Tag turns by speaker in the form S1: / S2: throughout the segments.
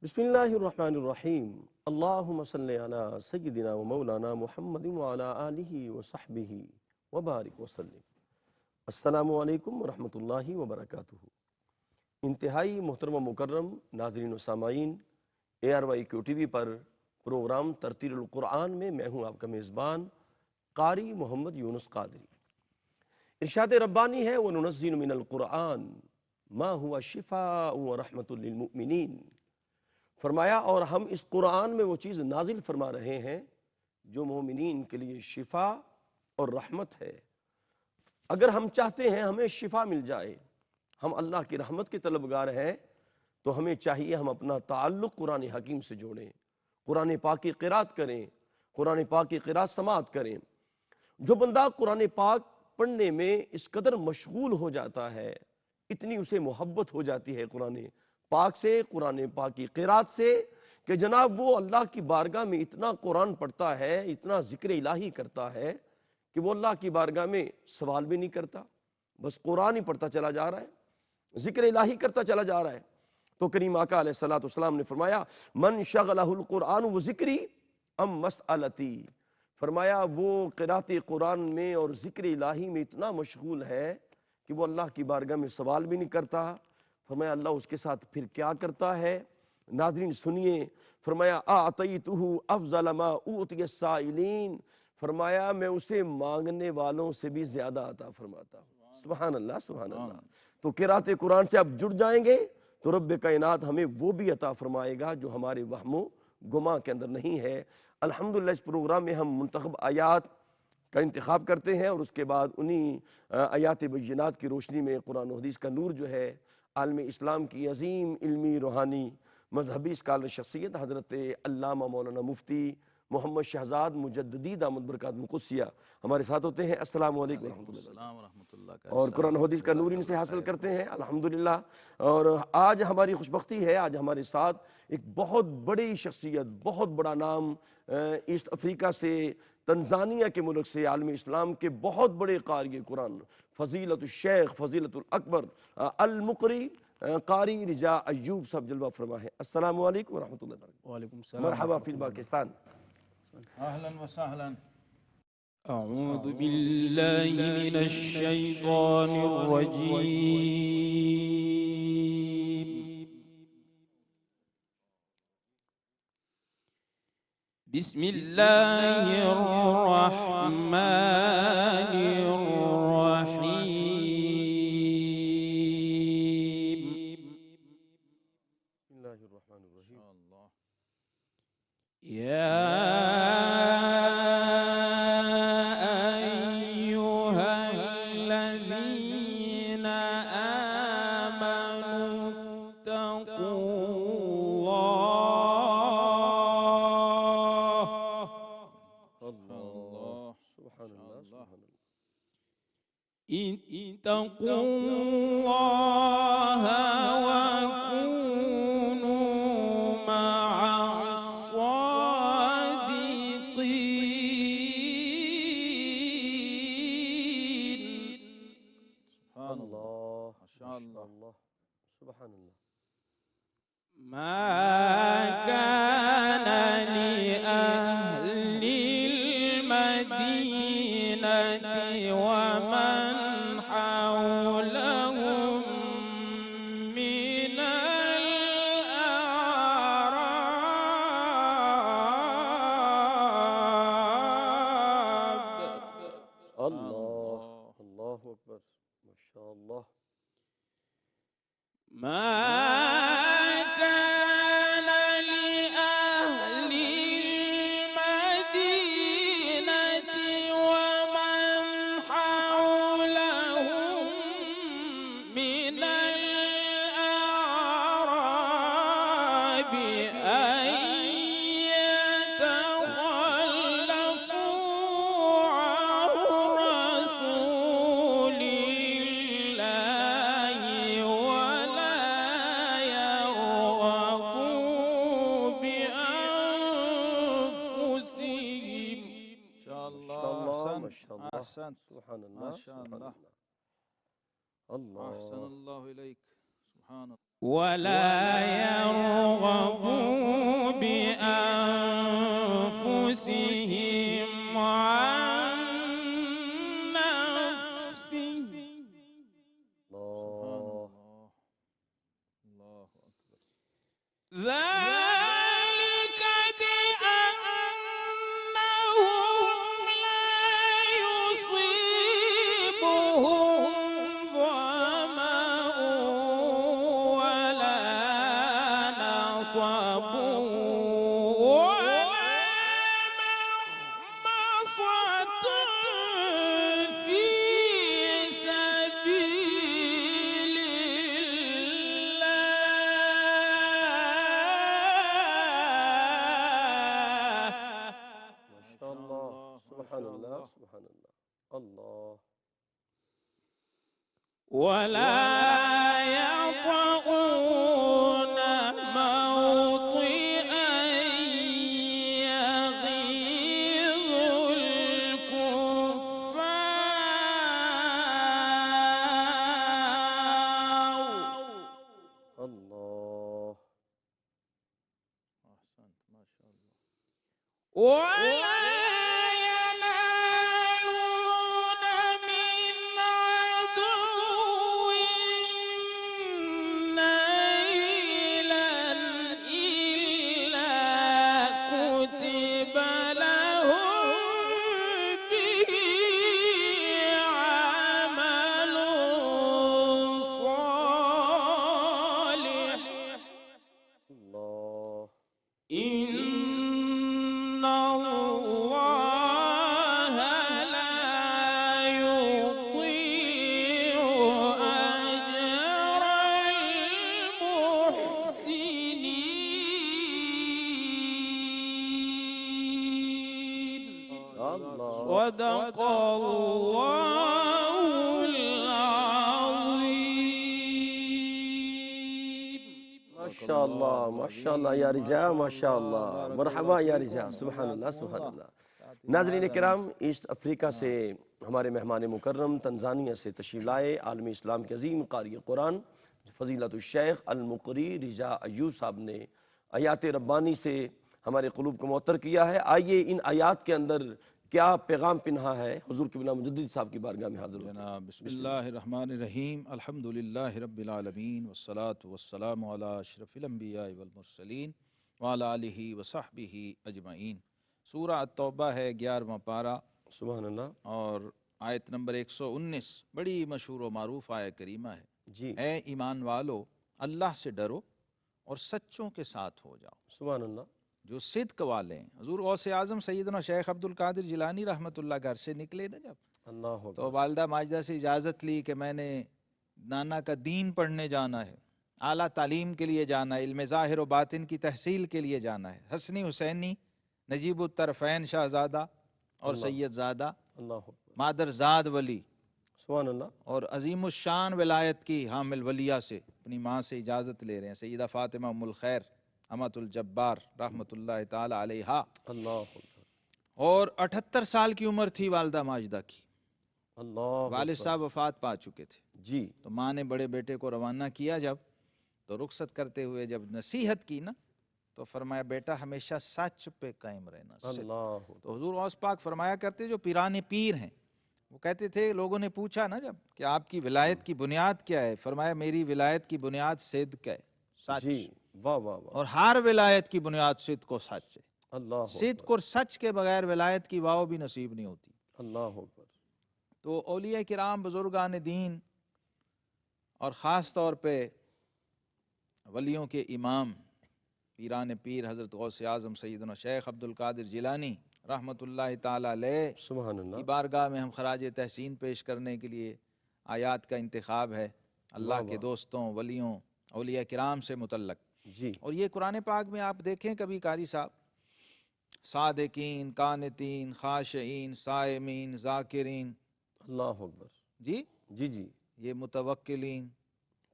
S1: بسم اللہ الرحمن الرحیم اللہم صلی علی سیدنا و مولانا محمد وعلی آلہ وصحبہ وبارک وسلم۔ السلام علیکم ورحمۃ اللہ وبرکاتہ۔ انتہائی محترم و مکرم ناظرین و سامعین، ARYQTV پر پروگرام ترتیل القرآن میں میں ہوں آپ کا میزبان قاری محمد یونس قادری۔ ارشاد ربانی ہے وَنُنَزِّلُ مِنَ الْقُرْآنِ مَا هُوَ شِفَاءٌ وَرَحْمَةٌ لِّلْمُؤْمِنِينَ، فرمایا اور ہم اس قرآن میں وہ چیز نازل فرما رہے ہیں جو مومنین کے لیے شفا اور رحمت ہے۔ اگر ہم چاہتے ہیں ہمیں شفا مل جائے، ہم اللہ کی رحمت کے طلبگار ہیں، تو ہمیں چاہیے ہم اپنا تعلق قرآن حکیم سے جوڑیں، قرآن پاک کی قرات کریں، قرآن پاک کی قرات سماعت کریں۔ جو بندہ قرآن پاک پڑھنے میں اس قدر مشغول ہو جاتا ہے، اتنی اسے محبت ہو جاتی ہے قرآن پاک سے، قرآن پاک کی قرات سے، کہ جناب وہ اللہ کی بارگاہ میں اتنا قرآن پڑھتا ہے، اتنا ذکر الہی کرتا ہے کہ وہ اللہ کی بارگاہ میں سوال بھی نہیں کرتا، بس قرآن ہی پڑھتا چلا جا رہا ہے، ذکر الہی کرتا چلا جا رہا ہے۔ تو کریم آقا علیہ السلام نے فرمایا من شغلہ القرآن و ذکری ام مسئلتی، فرمایا وہ قرات قرآن میں اور ذکر الہی میں اتنا مشغول ہے کہ وہ اللہ کی بارگاہ میں سوال بھی نہیں کرتا۔ فرمایا اللہ اس کے ساتھ پھر کیا کرتا ہے؟ ناظرین سنیے، فرمایا اعطیتہ افضل ما اوتی السائلین، فرمایا میں اسے مانگنے والوں سے بھی زیادہ عطا فرماتا ہوں۔ سبحان اللہ، سبحان اللہ۔ تو قرات قرآن سے آپ جڑ جائیں گے تو رب کائنات ہمیں وہ بھی عطا فرمائے گا جو ہمارے وہم و گمان کے اندر نہیں ہے۔ الحمدللہ اس پروگرام میں ہم منتخب آیات کا انتخاب کرتے ہیں اور اس کے بعد انہی آیات بینات کی روشنی میں قرآن و حدیث کا نور جو ہے عالم اسلام کی عظیم علمی روحانی مذہبی اسکالر شخصیت حضرت علامہ مولانا مفتی محمد شہزاد مجددی دامت برکات القدسیہ ہمارے ساتھ ہوتے ہیں۔ السلام علیکم ورحمۃ اللہ، اور قرآن حدیث کا نور ان سے حاصل کرتے ہیں الحمدللہ۔ اور آج ہماری خوش بختی ہے، آج ہمارے ساتھ ایک بہت بڑی شخصیت، بہت بڑا نام، ایسٹ افریقہ سے، تنزانیہ کے ملک سے، عالم اسلام کے بہت بڑے قاری قرآن فضیلت الشیخ فضیلت الاکبر المقری قاری رجاء ایوب صاحب جلوہ فرما ہے۔ السلام علیکم ورحمۃ اللہ وبرکاتہ۔
S2: وعلیکم السلام
S1: مرحبا فی پاکستان۔
S3: اهلا وسهلا۔
S2: اعوذ باللہ من الشیطان الرجیم، بسم اللہ الرحمن الرحیم۔
S1: بسم اللہ الرحمن الرحیم۔
S2: یا ایہا الذین آمنوا اتقوا
S1: اللہ، سبحان اللہ، سبحان اللہ۔
S2: اتقوا اللہ وکونوا مع الصادقین۔
S3: سبحان
S1: اللہ،
S3: ما شاء اللہ۔
S1: اللہ، سبحان اللہ۔
S2: ما كان لأهل المدينة ومن حولهم من الأعراب،
S1: اللہ، اللہ اکبر، ماشاء اللہ۔
S2: ما كان لأهل المدينة ومن حولهم من الأعراب أن يتخلفوا عن رسول الله ولا يرغبوا بأنفسهم۔
S3: ما شاء الله،
S1: ماشاء اللہ،
S3: احسنت
S1: ماشاء اللہ،
S3: احسنت،
S1: سبحان اللہ،
S3: ما شاء
S1: سبحان
S3: اللہ،
S1: اللہ۔ اللہ،
S3: احسن اللہ الیک، سبحان اللہ۔
S2: ولا يرغبوا ذلك بأنهم لا يصيبهم ظمأ ولا نصب ولا مخمصة في سبيل الله.
S1: ما شاء الله، سبحان الله، سبحان الله. الله
S2: ولا يطؤون موطئا يغيظ الكفار
S1: الله
S3: أحسنت ما شاء الله.
S2: ولا ينالون من عدو نيلا إلا كتب لهم به عمل صالح
S1: الله
S2: إن الله لا يضيع أجر المحسنين
S1: الله
S2: صدق الله العظيم.
S1: ما شاء اللہ، ما شاء اللہ یا رجا، ما شاء اللہ، مرحبا یا رجا، سبحان اللہ، سبحان اللہ. ناظرین کرام، ایسٹ افریقہ سے ہمارے مہمان مکرم تنزانیہ سے تشریف لائے عالم اسلام کے عظیم قاری قرآن فضیلت الشیخ المقری رجا ایوب صاحب نے آیات ربانی سے ہمارے قلوب کو معطر کیا ہے. آئیے ان آیات کے اندر کیا پیغام پنہا ہے، حضور قبلہ مجدد صاحب کی بارگاہ میں حاضر ہوتے ہیں.
S3: جناب بسم اللہ الرحمن الرحیم، الحمدللہ رب العالمین والصلاة والسلام علی اشرف الانبیاء والمرسلین وعلی آلہ وصحبہ اجمعین. سورہ التوبہ ہے 11واں پارہ
S1: سبحان اللہ.
S3: اور آیت نمبر 119 بڑی مشہور و معروف آیت کریمہ ہے.
S1: جی
S3: اے ایمان والو، اللہ سے ڈرو اور سچوں کے ساتھ ہو جاؤ
S1: سبحان اللہ.
S3: جو صدق والے ہیں. حضور غوث اعظم سیدنا شیخ عبد القادر جیلانی رحمۃ اللہ گھر سے نکلے نا جب،
S1: اللہ
S3: تو
S1: اکبر.
S3: والدہ ماجدہ سے اجازت لی کہ میں نے نانا کا دین پڑھنے جانا ہے، اعلیٰ تعلیم کے لیے جانا ہے، علم ظاہر و باطن کی تحصیل کے لیے جانا ہے. حسنی حسینی، نجیب الطرفین شہزادہ اور سید زادہ،
S1: اللہ اکبر.
S3: مادر زاد ولی
S1: سبحان اللہ.
S3: اور عظیم الشان ولایت کی حامل ولیہ سے اپنی ماں سے اجازت لے رہے ہیں، سیدہ فاطمہ ام الخیر امۃ الجبار رحمۃ اللہ تعالی علیہا.
S1: اللہ اکبر.
S3: اور 78 سال کی عمر تھی والدہ ماجدہ کی.
S1: اللہ
S3: والد
S1: اکبر.
S3: صاحب وفات پا چکے تھے.
S1: جی
S3: تو ماں نے بڑے بیٹے کو روانہ کیا جب، تو رخصت کرتے ہوئے جب نصیحت کی نا، تو فرمایا بیٹا ہمیشہ سچ پہ قائم رہنا.
S1: اللہ
S3: تو حضور غوث پاک فرمایا کرتے جو پیران پیر ہیں، وہ کہتے تھے، لوگوں نے پوچھا نا جب کہ آپ کی ولایت کی بنیاد کیا ہے، فرمایا میری ولایت کی بنیاد صدق ہے، سچ.
S1: جی واہ واہ واہ.
S3: اور ہر ولایت کی بنیاد صدق و سچ ہے.
S1: اللہ
S3: صدق اور سچ کے بغیر ولایت کی واو بھی نصیب نہیں ہوتی.
S1: اللہ اکبر.
S3: تو اولیاء کرام، بزرگان دین، اور خاص طور پہ ولیوں کے امام پیران پیر حضرت غوث اعظم سیدنا شیخ عبد القادر جیلانی رحمۃ اللہ تعالی علیہ
S1: سبحان
S3: کی
S1: اللہ.
S3: بارگاہ میں ہم خراج تحسین پیش کرنے کے لیے آیات کا انتخاب ہے اللہ کے دوستوں، ولیوں، اولیاء کرام سے متعلق.
S1: جی
S3: اور یہ قرآن پاک میں آپ دیکھیں کبھی قاری صاحب، صادقین، قانتین، خاشعین، صائمین، ذاکرین،
S1: اللہ اکبر.
S3: جی
S1: جی جی
S3: یہ متوکلین،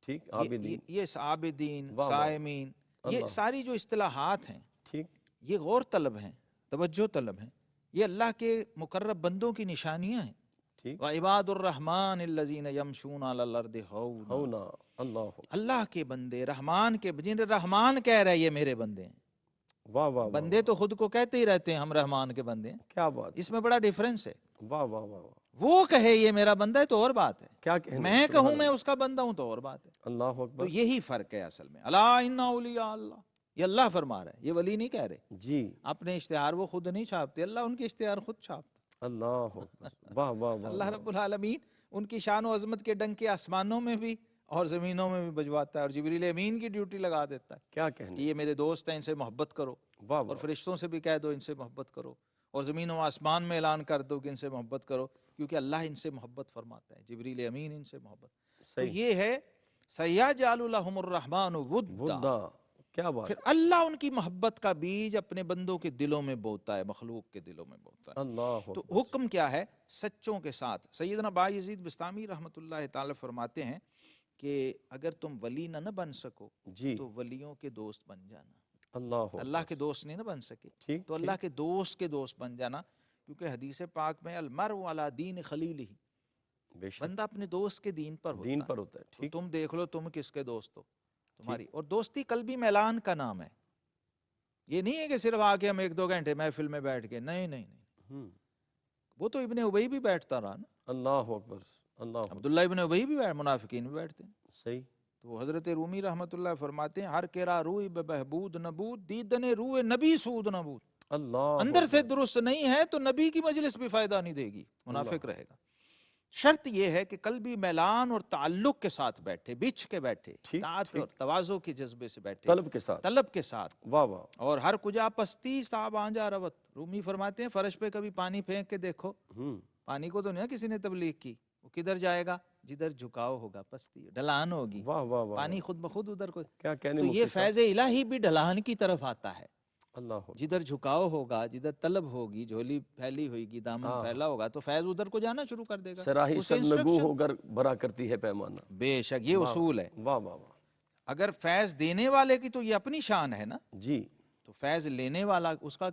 S1: ٹھیک. عابدین.
S3: یہ عابدین،
S1: واہ واہ.
S3: صائمین، یہ
S1: اللہ.
S3: ساری جو اصطلاحات ہیں
S1: ٹھیک.
S3: یہ غور طلب ہیں، توجہ طلب ہیں. یہ اللہ کے مقرب بندوں کی نشانیاں ہیں.
S1: ٹھیک.
S3: وعباد الرحمن الذین یمشون علی الارض ہونا.
S1: ہونا. اللہ اکبر.
S3: اللہ کے بندے، رحمان کے، جنہیں رحمان کہہ رہا ہے یہ میرے بندے ہیں.
S1: واہ واہ واہ.
S3: بندے تو خود کو کہتے ہی رہتے ہیں ہم رحمان کے بندے ہیں،
S1: کیا بات.
S3: اس میں بڑا ڈیفرنس ہے.
S1: واہ واہ واہ واہ.
S3: وہ کہے یہ میرا بندہ ہے تو اور بات ہے،
S1: کیا کہنے.
S3: میں کہوں میں اس کا بندہ ہوں تو اور بات ہے.
S1: اللہ
S3: تو
S1: اکبر.
S3: یہی فرق ہے اصل میں. الا ان اولیاء اللہ، یہ اللہ فرما رہا ہے، یہ ولی نہیں کہہ رہے.
S1: جی
S3: اپنے اشتہار وہ خود نہیں چھاپتے، اللہ ان کے اشتہار خود چھاپتا.
S1: اللہ اکبر، واہ واہ واہ
S3: اللہ
S1: واہ۔
S3: رب العالمین ان کی شان و عظمت کے ڈنک کے آسمانوں میں بھی اور زمینوں میں بھی بجواتا ہے، اور جبریل امین کی ڈیوٹی لگا دیتا ہے
S1: کیا
S3: کہ
S1: کہنے،
S3: یہ میرے دوست ہیں، ان سے محبت کرو.
S1: واہ
S3: اور
S1: واہ،
S3: فرشتوں سے بھی کہہ دو ان سے محبت کرو، اور زمین و آسمان میں اعلان کر دو کہ ان سے محبت کرو، کیونکہ اللہ ان سے محبت فرماتا ہے، جبریل امین ان سے محبت. تو
S1: صحیح،
S3: یہ ہے سیجعل لهم الرحمن ودا.
S1: ودا، کیا بات
S3: پھر
S1: ہے،
S3: اللہ ان کی محبت کا بیج اپنے بندوں کے دلوں میں بوتا ہے، مخلوق کے دلوں میں بوتا ہے.
S1: اللہ
S3: تو
S1: اکبر،
S3: حکم کیا ہے؟ سچوں کے ساتھ. سیدنا بایزید بستامی رحمۃ اللہ تعالی فرماتے ہیں کہ اگر تم ولی نہ بن سکو
S1: جی
S3: تو ولیوں کے دوست بن جانا.
S1: اللہ
S3: اللہ
S1: اکبر،
S3: کے دوست نہیں نہ بن سکے
S1: ٹھیک
S3: تو اللہ کے دوست کے دوست بن جانا، کیونکہ حدیث پاک میں المرء علی دین خلیلہ،
S1: بے شک
S3: بندہ اپنے دوست کے دین پر ہوتا
S1: دین
S3: ہے.
S1: پر ہوتا ہے،
S3: تو
S1: ٹھیک،
S3: تم دیکھ لو تم کس کے دوست ہو. تمہاری اور دوستی قلبی میلان کا نام ہے. یہ نہیں ہے کہ صرف آ کے ہم 1-2 گھنٹے محفل میں بیٹھ گئے، نہیں نہیں نہیں.
S1: ہوں،
S3: وہ تو ابن ابی بھی بیٹھتا رہا نا،
S1: اللہ اکبر، اللہ اکبر،
S3: عبداللہ ابن ابی بھی منافقین بھی بیٹھتے ہیں.
S1: صحیح،
S3: تو حضرت رومی رحمۃ اللہ فرماتے ہیں ہر کرا روئی بہبود نبود دیدن روئے نبی سود نبود.
S1: اللہ
S3: اندر سے
S1: اکبر،
S3: درست نہیں ہے تو نبی کی مجلس بھی فائدہ نہیں دے گی، منافق رہے گا. شرط یہ ہے کہ قلبی میلان اور تعلق کے ساتھ بیٹھے، بچھ کے بیٹھے،
S1: ٹھیک،
S3: طاعت
S1: ٹھیک،
S3: اور تواضع کے جذبے سے بیٹھے،
S1: طلب کے ساتھ،
S3: طلب کے ساتھ.
S1: واہ واہ،
S3: اور ہر کجا پستی صاحب آنجا روت. رومی فرماتے ہیں فرش پہ کبھی پانی پھینک کے دیکھو،
S1: ہوں،
S3: پانی کو تو نہیں کسی نے تبلیغ کی، وہ کدھر جائے گا؟ جدھر جھکاؤ ہوگا، پستی ڈھلان ہوگی،
S1: واہ واہ واہ،
S3: پانی خود بخود ادھر کو.
S1: کیا کہنے
S3: تو یہ
S1: مفتی صاحب،
S3: فیض الہی بھی ڈھلان کی طرف آتا ہے.
S1: اللہ اکبر،
S3: جدھر جھکاؤ ہوگا، جدھر طلب ہوگی، جھولی پھیلی ہوئے گی، دامن
S1: ہاں،
S3: پھیلا ہوگا، تو فیض ادھر کو جانا شروع کر دے گا.
S1: سراہی
S3: اسے
S1: سب نگو
S3: انسٹرکشن،
S1: ہو کر بھرا کرتی ہے پیمانہ،
S3: بے شک یہ
S1: واہ
S3: اصول ہے.
S1: واہ واہ واہ،
S3: اگر فیض دینے والے کی تو یہ اپنی شان ہے نا،
S1: جی
S3: تو فیض لینے والا اس کا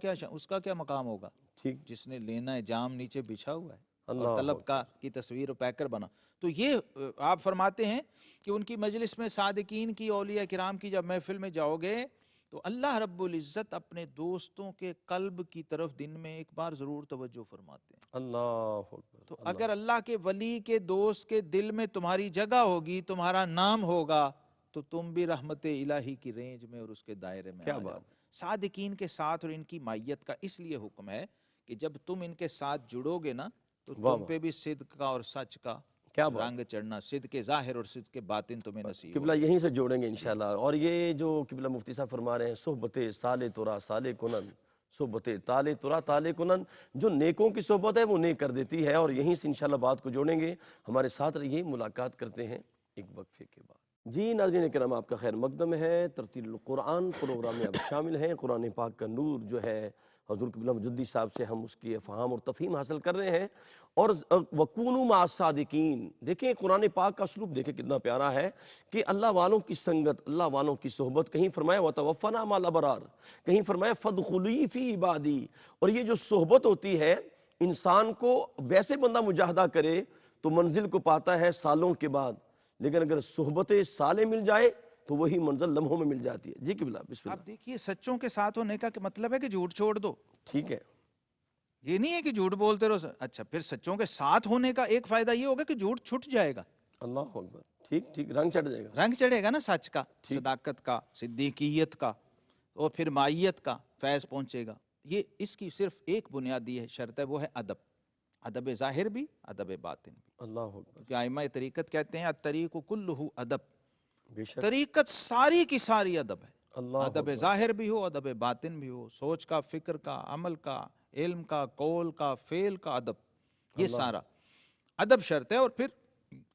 S3: کیا مقام ہوگا؟
S1: ٹھیک،
S3: جس نے لینا ہے جام نیچے بچھا ہوا ہے اور
S1: اللہ
S3: طلب کا کی تصویر پیکر بنا. تو یہ آپ فرماتے ہیں کہ ان کی مجلس میں صادقین کی، اولیاء کرام کی جب محفل میں جاؤ گے تو اللہ رب العزت اپنے دوستوں کے قلب کی طرف دن میں ایک بار ضرور توجہ فرماتے ہیں.
S1: اللہ اکبر،
S3: تو اگر اللہ کے ولی کے دوست کے دل میں تمہاری جگہ ہوگی، تمہارا نام ہوگا، تو تم بھی رحمت الہی کی رینج میں اور اس کے دائرے میں
S1: کیا
S3: آ
S1: بات
S3: جاؤ. صادقین کے ساتھ اور ان کی مائیت کا اس لیے حکم ہے کہ جب تم ان کے ساتھ جڑو گے نا تو
S1: واہ
S3: تم پہ بھی صدق کا اور سچ کا
S1: کیا بات،
S3: رنگ چڑھنا، صدق ظاہر اور صدق باطن تمہیں نصیب
S1: قبلہ
S3: ہوگا.
S1: یہیں سے جوڑیں گے انشاءاللہ. اور یہ جو قبلہ مفتی صاحب فرما رہے ہیں، صحبت سال ترا سال کنن، صحبت تال ترا تال کنن، جو نیکوں کی صحبت ہے وہ نیک کر دیتی ہے. اور یہیں سے انشاءاللہ بات کو جوڑیں گے. ہمارے ساتھ رہیے، ملاقات کرتے ہیں ایک وقفے کے بعد. جی ناظرین کرام، آپ کا خیر مقدم ہے. ترتیل القرآن پروگرام میں آپ شامل ہیں. قرآن پاک کا نور جو ہے حضور قبلہ مجددی صاحب سے ہم اس کی افہام اور تفہیم حاصل کر رہے ہیں. اور وَكُونُوا مَعَ الصَّادِقِينَ، دیکھیں قرآن پاک کا اسلوب دیکھیں کتنا پیارا ہے کہ اللہ والوں کی سنگت، اللہ والوں کی صحبت. کہیں فرمایا وَتَوَفَّنَا مَعَ الْأَبْرَارِ، کہیں فرمایا فَادْخُلِي فِي عِبَادِي. اور یہ جو صحبت ہوتی ہے، انسان کو ویسے بندہ مجاہدہ کرے تو منزل کو پاتا ہے سالوں کے بعد، لیکن اگر صحبت سالے مل جائے تو وہی منزل لمحوں میں مل جاتی ہے. جی قبلہ بسم اللہ.
S3: آپ دیکھیے سچوں کے ساتھ ہونے کا مطلب ہے کہ جھوٹ چھوڑ دو.
S1: ٹھیک ہے،
S3: یہ نہیں ہے کہ جھوٹ بولتے رہو. اچھا پھر سچوں کے ساتھ ہونے کا ایک فائدہ یہ ہوگا کہ جھوٹ چھٹ جائے گا،
S1: اللہ اکبر، ٹھیک ٹھیک، رنگ چڑھ جائے گا.
S3: رنگ چڑھے گا نا سچ کا، صداقت کا، صدیقیت کا، اور پھر مائیت کا فیض پہنچے گا. یہ اس کی صرف ایک بنیادی شرط ہے، وہ ہے ادب. ادب ظاہر بھی، ادب باطن بھی.
S1: اللہ اکبر،
S3: کہ ائمہ طریقت کہتے ہیں الطریق کلہ ادب،
S1: بے شک،
S3: طریقت ساری کی ساری ادب ہے.
S1: اللہ
S3: ادب ظاہر بھی ہو، ادب باطن بھی ہو، سوچ کا، فکر کا، عمل کا، علم کا، قول کا، فعل کا ادب، یہ سارا ادب شرط ہے. اور پھر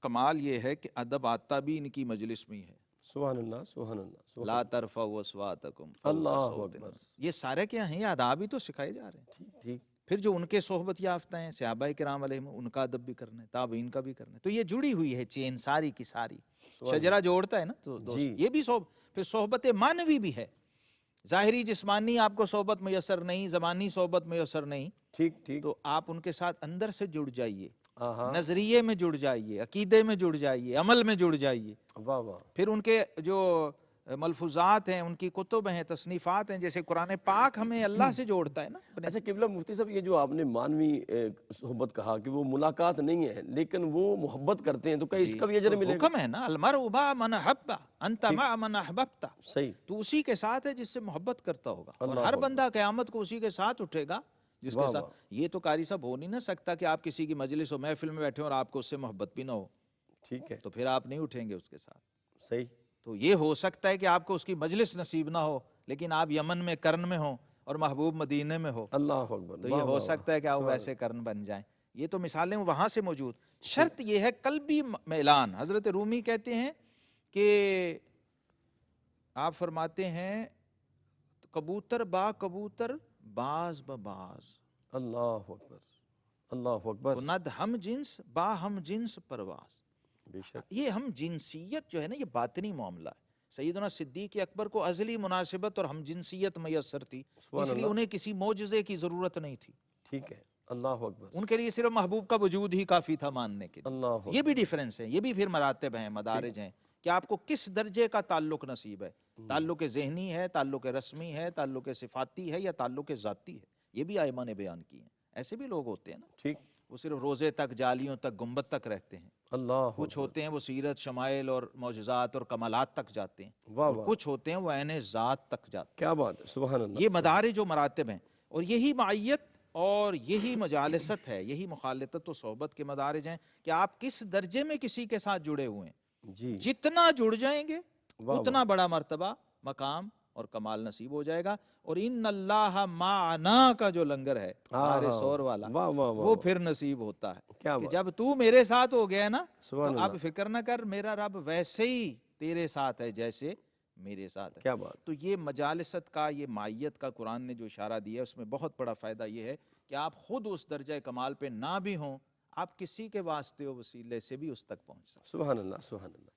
S3: کمال یہ ہے کہ ادب آتا بھی ان کی مجلس میں ہے.
S1: سبحان اللہ، سبحان اللہ، سبحان
S3: لا ترفعوا اصواتکم فوق
S1: اللہ
S3: صوت
S1: اکبر.
S3: النبی. یہ سارے کیا ہیں؟ یہ آداب ہی تو سکھائے جا رہے ہیں.
S1: ٹھیک ٹھیک،
S3: پھر جو ان کے صحبت یافتہ ہیں صحابہ کرام علیہم، ان کا ادب بھی کرنا ہے، تابعین کا بھی کرنا ہے. تو یہ جڑی ہوئی ہے چین ساری کی ساری، شجرہ جوڑتا ہے نا. تو دوست یہ بھی پھر صحبت معنوی بھی ہے. ظاہری جسمانی آپ کو صحبت میسر نہیں، زمانی صحبت میسر نہیں،
S1: ٹھیک ٹھیک،
S3: تو آپ ان کے ساتھ اندر سے جڑ جائیے،
S1: ہاں،
S3: نظریے میں جڑ جائیے، عقیدے میں جڑ جائیے، عمل میں جڑ جائیے.
S1: واہ واہ،
S3: پھر ان کے جو ملفوظات ہیں، ان کی کتب ہیں، تصنیفات ہیں، جیسے قرآن پاک ہمیں اللہ سے جوڑتا ہے نا اپنے۔
S1: اچھا قبلہ مفتی صاحب، یہ جو آپ نے مانوی صحبت کہا کہ وہ ملاقات نہیں ہے لیکن وہ محبت کرتے ہیں، تو کیا اس کا بھی اجر ملے گا؟
S3: حکم ہے نا، المرء مع من احب انت مع من احببت،
S1: صحیح،
S3: تو اسی کے ساتھ ہے جس سے محبت کرتا ہوگا، اور
S1: اللہ
S3: ہر
S1: اکبر،
S3: بندہ قیامت کو اسی کے ساتھ اٹھے گا جس کے
S1: واہ
S3: ساتھ۔
S1: واہ،
S3: یہ تو قاری صاحب ہو نہیں نہ سکتا کہ آپ کسی کی مجلس و محفل میں بیٹھے اور آپ کو اس سے محبت بھی نہ ہو،
S1: ٹھیک ہے،
S3: تو پھر آپ نہیں اٹھیں گے اس کے ساتھ۔
S1: صحیح،
S3: تو یہ ہو سکتا ہے کہ آپ کو اس کی مجلس نصیب نہ ہو، لیکن آپ یمن میں کرن میں ہوں اور محبوب مدینے میں ہو،
S1: اللہ اکبر،
S3: تو یہ
S1: واہ
S3: ہو
S1: واہ
S3: سکتا ہے کہ آپ
S1: سبحان
S3: ویسے کرن بن جائیں۔ یہ تو مثالیں وہاں سے موجود۔ شرط یہ ہے قلبی میلان۔ حضرت رومی کہتے ہیں کہ آپ فرماتے ہیں کبوتر با کبوتر باز بباز،
S1: اللہ اکبر، اللہ اکبر،
S3: کند ہم جنس با ہم جنس پرواز۔
S1: بے شک،
S3: یہ ہم جنسیت جو ہے نا، یہ باطنی معاملہ ہے۔ سیدنا صدیق اکبر کو ازلی مناسبت اور ہم جنسیت میسر تھی،
S1: سبحان
S3: اس لیے
S1: اللہ،
S3: انہیں کسی معجزے کی ضرورت نہیں تھی،
S1: ٹھیک ہے، اللہ اکبر،
S3: ان کے لیے صرف محبوب کا وجود ہی کافی تھا ماننے کے لیے۔
S1: اللہ
S3: یہ بھی
S1: اکبر،
S3: ڈیفرنس ہے، یہ بھی پھر مراتب ہیں، مدارج ہیں کہ آپ کو کس درجے کا تعلق نصیب ہے، تعلق ذہنی ہے، تعلق رسمی ہے، تعلق صفاتی ہے، یا تعلق ذاتی ہے۔ یہ بھی ائمہ نے بیان کی ہیں۔ ایسے بھی لوگ ہوتے ہیں نا،
S1: ٹھیک،
S3: وہ صرف روزے تک، جالیوں تک، گنبد تک رہتے ہیں،
S1: اللہ
S3: کچھ
S1: اکبر،
S3: ہوتے ہیں وہ سیرت، شمائل اور معجزات اور کمالات تک جاتے ہیں،
S1: واہ
S3: اور
S1: واہ،
S3: کچھ ہوتے ہیں وہ عین ذات تک جاتے ہیں۔
S1: کیا بات ہے، سبحان اللہ،
S3: یہ مدارج و مراتب ہیں، اور یہی معیت اور یہی مجالست ہے، یہی مخالطت و صحبت کے مدارج ہیں کہ آپ کس درجے میں کسی کے ساتھ جڑے ہوئے ہیں۔
S1: جی،
S3: جتنا جڑ جائیں گے
S1: واہ
S3: اتنا
S1: واہ،
S3: بڑا مرتبہ، مقام اور کمال نصیب ہو جائے گا۔ اور ان اللہ معنا کا جو لنگر ہے
S1: ہاں
S3: غار
S1: ہاں،
S3: سور والا،
S1: واہ واہ واہ
S3: وہ
S1: واہ،
S3: پھر نصیب ہوتا ہے
S1: کیا
S3: کہ
S1: بات،
S3: جب تو میرے ساتھ ہو گیا نا، تو
S1: سبحان
S3: اب
S1: اللہ،
S3: فکر نہ کر، میرا رب ویسے ہی تیرے ساتھ ہے جیسے میرے ساتھ ہے۔
S1: کیا بات،
S3: تو یہ مجالست کا، یہ معیت کا قرآن نے جو اشارہ دیا ہے، اس میں بہت بڑا فائدہ یہ ہے کہ آپ خود اس درجہ کمال پہ نہ بھی ہوں، آپ کسی کے واسطے و وسیلے سے بھی اس تک پہنچ سکتے
S1: سبحان اللہ، سبحان اللہ۔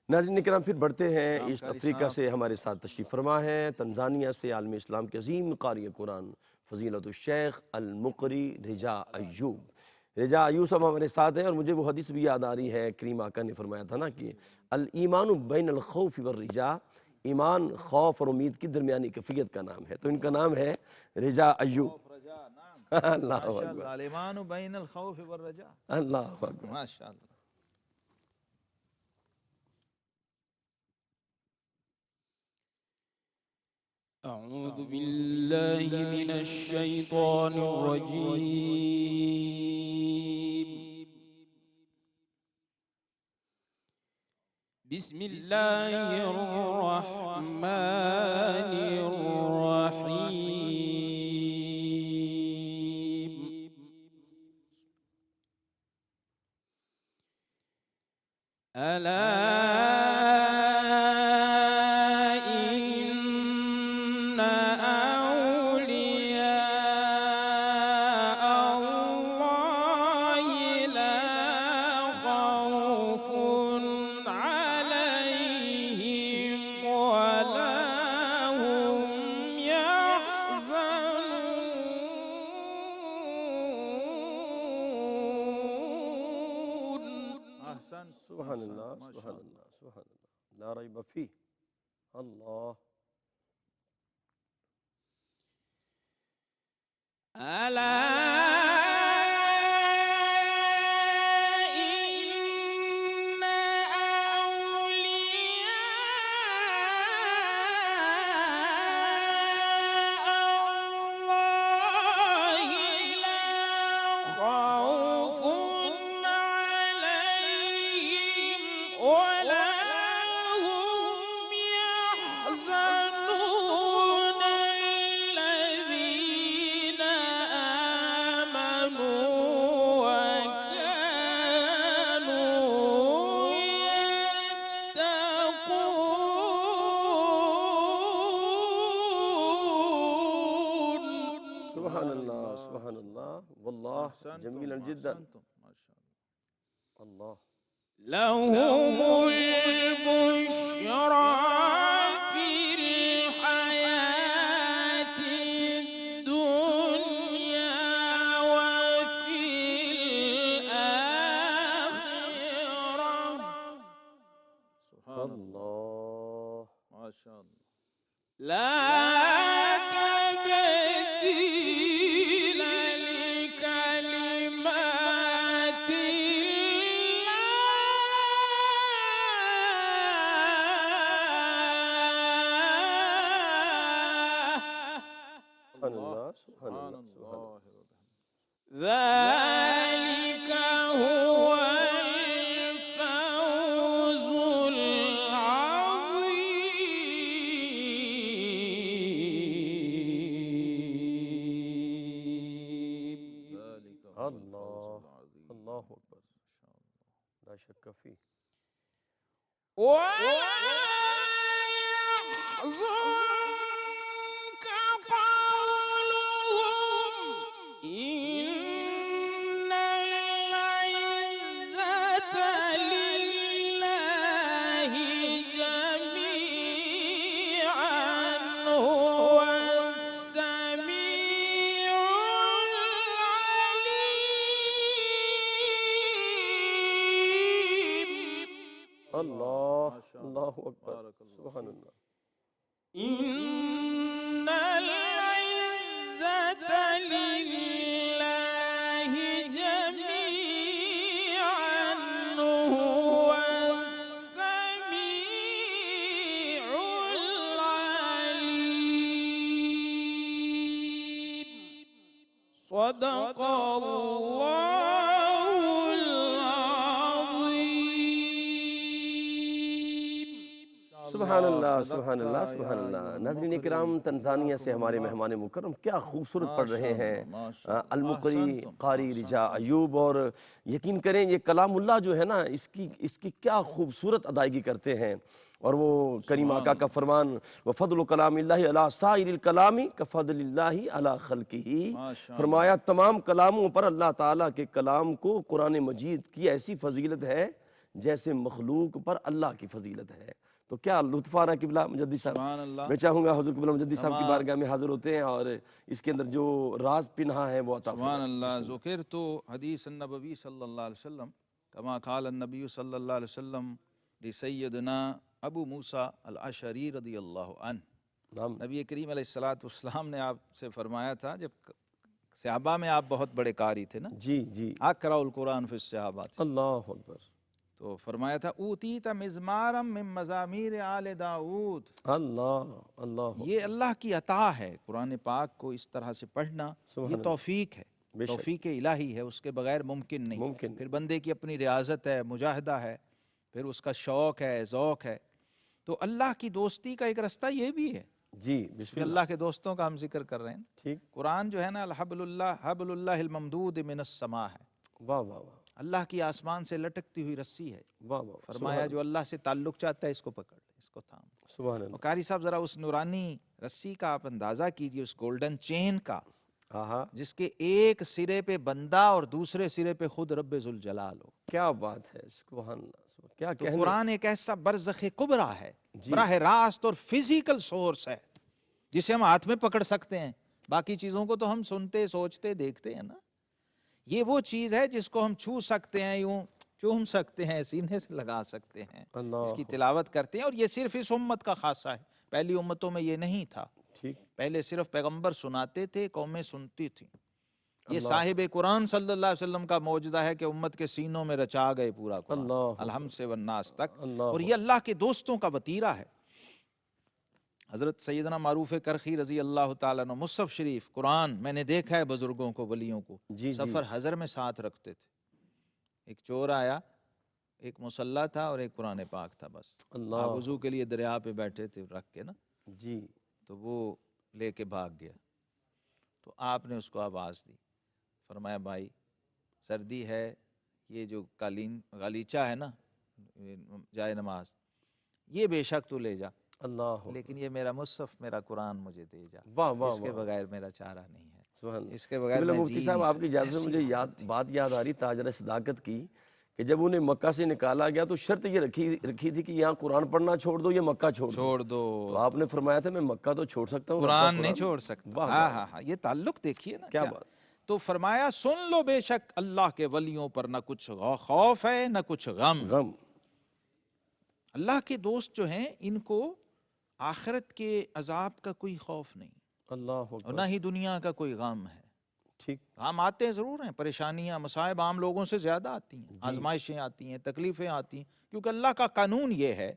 S1: ناظرین کرام، پھر بڑھتے ہیں
S3: ہیں۔
S1: ایسٹ افریقہ سے ہمارے ساتھ تشریف فرما ہے تنزانیہ سے عالم اسلام کے عظیم قاری قرآن فضیلت الشیخ المقری رجا ایوب۔ رجا ایوب صاحب ہمارے ساتھ ہیں، اور مجھے وہ حدیث بھی یاد آ رہی ہے، کریم آقا نے فرمایا تھا نا کہ الایمان بین الخوف والرجا، ایمان خوف اور امید کی درمیانی کیفیت کا نام ہے، تو ان کا نام ہے رجا ایوب۔ اللہ اکبر،
S3: الایمان بین الخوف والرجاء،
S1: اللہ اکبر،
S3: ماشاء اللہ۔
S2: أعوذ بالله من الشيطان الرجيم. بسم الله الرحمن الرحيم. ألا إن أولياء الله لا خوف عليهم ولا هم يحزنون.
S3: احسن،
S1: سبحان اللہ، سبحان اللہ، سبحان اللہ، لا ریب فیہ، اللہ،
S2: ألا إن أولياء الله لا خوف عليهم ولا هم يحزنون. الذين آمنوا وكانوا يتقون.
S1: سبحان اللہ، سبحان اللہ، واللہ جمیلا جدا، اللہ،
S2: لهم البشرى في الحياة الدنيا وفي الآخرة.
S3: سبحان اللہ،
S1: اللہ،
S3: ما
S1: سبحان اللہ سبحان اللہ۔
S2: ذلك هو الفوز العظيم
S1: اللہ اللہ اکبر، لا شک فی۔
S2: ولا يحزنك قولهم إن العزة لله جميعا هو السميع العليم
S1: اللہ اللہ اکبر، سبحان اللہ۔
S2: إن العزة لله جميعا هو السميع العليم صدق الله العظيم
S1: سبحان اللہ سبحان اللہ سبحان اللہ۔ ناظرین کرام، تنزانیہ سے ہمارے مہمان مکرم کیا خوبصورت پڑھ رہے ہیں المقری قاری رجا ایوب، اور یقین کریں یہ کلام اللہ جو ہے نا اس کی کیا خوبصورت ادائیگی کرتے ہیں، اور وہ کریم آقا کا فرمان وَفَضْلُ كَلَامِ اللَّهِ عَلَىٰ سَائِرِ الْكَلَامِ كَفَضْلِ اللَّهِ عَلَىٰ خَلْقِهِ، فرمایا تمام کلاموں پر اللہ تعالیٰ کے کلام کو قرآن مجید کی ایسی فضیلت ہے جیسے مخلوق پر اللہ کی فضیلت ہے۔ تو کیا لطف آ رہا ہے قبلہ مجدد صاحب، میں چاہوں گا حضور قبلہ مجدد صاحب کی بارگاہ میں حاضر ہوتے ہیں اور اس کے اندر جو راز پنہا ہے وہ عطا
S3: سبحان اللہ۔ ذکرت حدیث النبوی صلی اللہ علیہ وسلم کما قال النبی صلی اللہ علیہ وسلم لسیدنا ابو موسیٰ الاشعری رضی اللہ عنہ۔
S1: نام
S3: نبی کریم علیہ السلام نے آپ سے فرمایا تھا جب صحابہ میں آپ بہت بڑے قاری تھے نا،
S1: جی جی
S3: اقرأ القرآن فی الصحابہ تھے،
S1: اللہ اکبر،
S3: تو فرمایا تھا اوتیت مزمارا من مزامیر آل داؤد،
S1: اللہ اللہ
S3: یہ اللہ کی عطا ہے قرآن پاک کو اس طرح سے پڑھنا، یہ توفیق ہے،
S1: بے شک،
S3: توفیق الہی ہے، اس کے بغیر ممکن نہیں،
S1: ممکن
S3: پھر بندے کی اپنی ریاضت ہے، مجاہدہ ہے، پھر اس کا شوق ہے، ذوق ہے۔ تو اللہ کی دوستی کا ایک رستہ یہ بھی ہے
S1: جی بسم
S3: کہ
S1: اللہ،
S3: اللہ کے دوستوں کا ہم ذکر کر رہے ہیں۔
S1: ٹھیک،
S3: قرآن جو ہے نا حبل اللہ الممدود من السماء ہے،
S1: واہ واہ واہ
S3: اللہ کی آسمان سے لٹکتی ہوئی رسی ہے،
S1: واہ واہ،
S3: فرمایا جو اللہ سے تعلق چاہتا ہے اس کو پکڑ لے، اس کو تھام۔
S1: سبحان اللہ،
S3: قاری صاحب ذرا اس نورانی رسی کا آپ اندازہ کیجئے، اس گولڈن چین کا،
S1: ہاں
S3: جس کے ایک سرے پہ بندہ اور دوسرے سرے پہ خود رب ذوالجلال ہو۔
S1: کیا بات ہے، سبحان اللہ، کیا
S3: تو
S1: کہنے،
S3: قرآن ایک ایسا برزخ کبریٰ ہے،
S1: جی،
S3: براہ راست اور فزیکل سورس ہے جسے ہم ہاتھ میں پکڑ سکتے ہیں، باقی چیزوں کو تو ہم سنتے سوچتے دیکھتے ہیں نا، یہ وہ چیز ہے جس کو ہم چھو سکتے ہیں، یوں چوم سکتے ہیں، سینے سے لگا سکتے ہیں،
S1: اللہ
S3: اس کی تلاوت کرتے ہیں، اور یہ صرف اس امت کا خاصہ ہے، پہلی امتوں میں یہ نہیں تھا،
S1: ٹھیک،
S3: پہلے صرف پیغمبر سناتے تھے، قومیں سنتی تھیں۔ یہ صاحب قرآن صلی اللہ علیہ وسلم کا معجزہ ہے کہ امت کے سینوں میں رچا گئے پورا قرآن،
S1: اللہ
S3: الحمد سے والناس تک،
S1: اللہ
S3: اور یہ اللہ کے دوستوں کا وطیرہ ہے۔ حضرت سیدنا معروف کرخی رضی اللہ تعالیٰ عنہ مصحف شریف قرآن میں نے دیکھا ہے بزرگوں کو، ولیوں کو
S1: جی
S3: سفر حضر میں ساتھ رکھتے تھے۔ ایک چور آیا، ایک مصلح تھا اور ایک قرآن پاک تھا، بس
S1: اللہ
S3: آپ وضو کے لیے دریا پہ بیٹھے تھے رکھ کے نا،
S1: جی
S3: تو وہ لے کے بھاگ گیا، تو آپ نے اس کو آواز دی، فرمایا بھائی سردی ہے، یہ جو قالین غالیچہ ہے نا جائے نماز، یہ بے شک تو لے جا،
S1: اللہ
S3: لیکن یہ میرا مصحف، میرا قرآن مجھے دے جا،
S1: واہ واہ
S3: اس کے
S1: واہ،
S3: بغیر میرا چارہ نہیں ہے،
S1: سبحان اللہ۔
S3: اس کے بغیر میں
S1: مفتی
S3: جی
S1: صاحب
S3: نہیں
S1: آپ کی
S3: سکتا۔
S1: اجازت سے
S3: ایسی
S1: مجھے
S3: محبت تھی۔
S1: بات یاد آ رہی تاجر صداقت کی کہ جب انہیں مکہ سے نکالا گیا تو شرط یہ رکھی تھی کہ یہاں قرآن پڑھنا چھوڑ دو، یہ مکہ چھوڑ
S3: چھوڑ
S1: دو،
S3: دو،
S1: تو آپ نے فرمایا تھا میں مکہ تو چھوڑ سکتا ہوں،
S3: قرآن نہیں چھوڑ سکتا۔
S1: واہ
S3: ہاں
S1: واہ،
S3: ہاں ہاں، یہ تعلق دیکھیے نا
S1: کیا بات،
S3: تو فرمایا سن لو بے شک اللہ کے ولیوں پر نہ کچھ خوف ہے نہ کچھ غم۔
S1: غم،
S3: اللہ کے دوست جو ہیں ان کو آخرت کے عذاب کا کوئی خوف نہیں،
S1: اللہ
S3: اور
S1: اکبر،
S3: نہ ہی دنیا کا کوئی غم ہے۔
S1: ٹھیک،
S3: غم آتے ہیں ضرور ہیں، پریشانیاں مصائب عام لوگوں سے زیادہ آتی ہیں، آزمائشیں آتی ہیں، تکلیفیں آتی ہیں، کیونکہ اللہ کا قانون یہ ہے